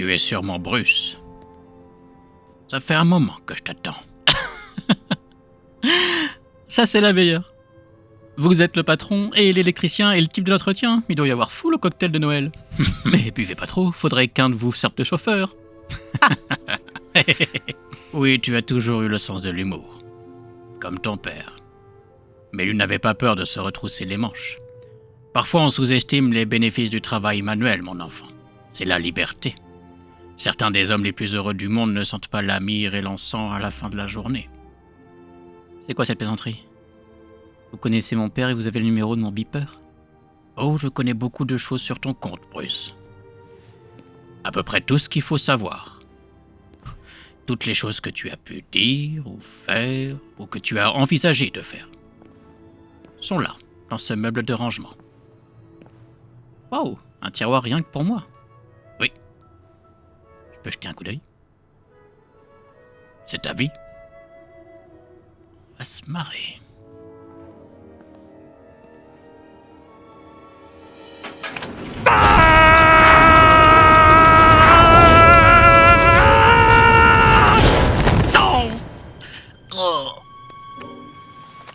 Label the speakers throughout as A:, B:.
A: Tu es sûrement Bruce. Ça fait un moment que je t'attends.
B: Ça, c'est la meilleure. Vous êtes le patron et l'électricien et le type de l'entretien. Il doit y avoir fou le cocktail de Noël. Mais buvez pas trop, faudrait qu'un de vous serve de chauffeur.
A: Oui, tu as toujours eu le sens de l'humour. Comme ton père. Mais lui n'avait pas peur de se retrousser les manches. Parfois, on sous-estime les bénéfices du travail manuel, mon enfant. C'est la liberté. Certains des hommes les plus heureux du monde ne sentent pas la myrrhe et l'encens à la fin de la journée.
B: C'est quoi cette plaisanterie? Vous connaissez mon père et vous avez le numéro de mon beeper?
A: Oh, je connais beaucoup de choses sur ton compte, Bruce. À peu près tout ce qu'il faut savoir. Toutes les choses que tu as pu dire ou faire, ou que tu as envisagé de faire, sont là, dans ce meuble de rangement.
B: Waouh, un tiroir rien que pour moi.
A: Oui.
B: Je peux jeter un coup d'œil?
A: C'est ta vie. On va se marrer.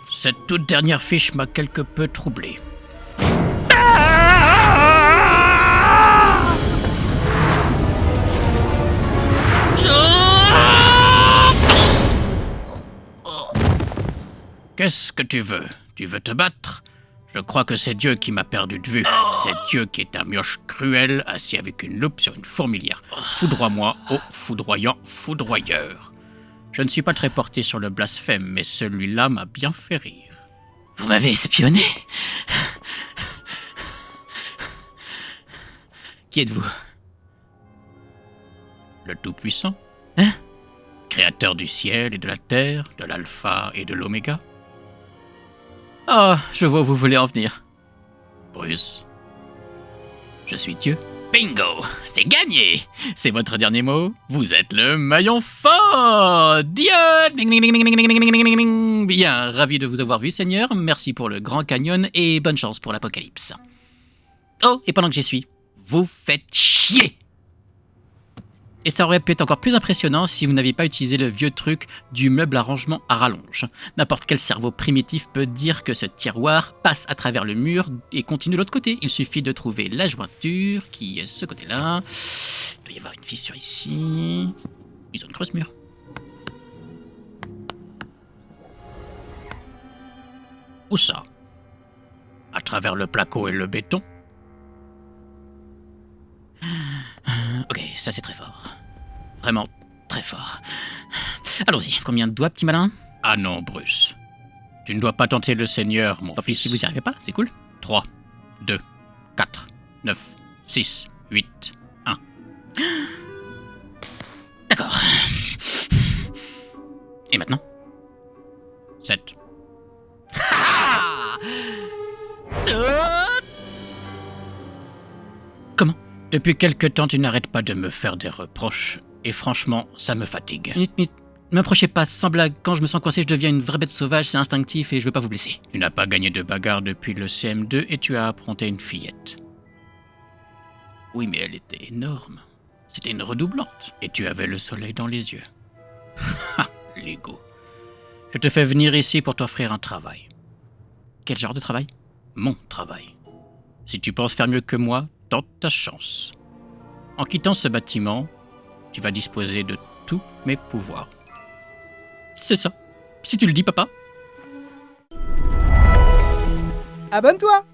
A: Cette toute dernière fiche m'a quelque peu troublé. Qu'est-ce que tu veux? Tu veux te battre? Je crois que c'est Dieu qui m'a perdu de vue. C'est Dieu qui est un mioche cruel, assis avec une loupe sur une fourmilière. Foudroie-moi, ô foudroyant foudroyeur. Je ne suis pas très porté sur le blasphème, mais celui-là m'a bien fait rire.
B: Vous m'avez espionné? Qui êtes-vous?
A: Le Tout-Puissant.
B: Hein?
A: Créateur du ciel et de la terre, de l'alpha et de l'oméga.
B: Ah, je vois où vous voulez en venir.
A: Bruce, je suis Dieu.
B: Bingo, c'est gagné. C'est votre dernier mot? Vous êtes le maillon fort. Dieu. Ding, ding, ding, ding, ding, ding, ding, ding, ding. Bien, ravi de vous avoir vu, Seigneur. Merci pour le Grand Canyon et bonne chance pour l'Apocalypse. Oh, et pendant que j'y suis, vous faites chier. Et ça aurait pu être encore plus impressionnant si vous n'aviez pas utilisé le vieux truc du meuble à rangement à rallonge. N'importe quel cerveau primitif peut dire que ce tiroir passe à travers le mur et continue de l'autre côté. Il suffit de trouver la jointure qui est ce côté-là. Il doit y avoir une fissure ici. Ils ont une creuse mur.
A: Où ça? À travers le placo et le béton?
B: Ok, ça c'est très fort. Vraiment très fort. Allons-y, combien de doigts, petit malin?
A: Ah non, Bruce. Tu ne dois pas tenter le Seigneur, mon
B: Tant pis
A: fils.
B: si vous n'y arrivez pas, c'est cool.
A: 3, 2, 4, 9, 6, 8, 1.
B: D'accord. Et maintenant?
A: 7.
B: Comment?
A: Depuis quelque temps, tu n'arrêtes pas de me faire des reproches, et franchement, ça me fatigue.
B: Minute. Ne m'approchez pas, sans blague. Quand je me sens coincé, je deviens une vraie bête sauvage, c'est instinctif et je veux pas vous blesser.
A: Tu n'as pas gagné de bagarre depuis le CM2 et tu as affronté une fillette.
B: Oui, mais elle était énorme. C'était une redoublante.
A: Et tu avais le soleil dans les yeux. Ha, l'ego. Je te fais venir ici pour t'offrir un travail.
B: Quel genre de travail?
A: Mon travail. Si tu penses faire mieux que moi, tente ta chance. En quittant ce bâtiment, tu vas disposer de tous mes pouvoirs.
B: C'est ça. Si tu le dis, papa.
C: Abonne-toi!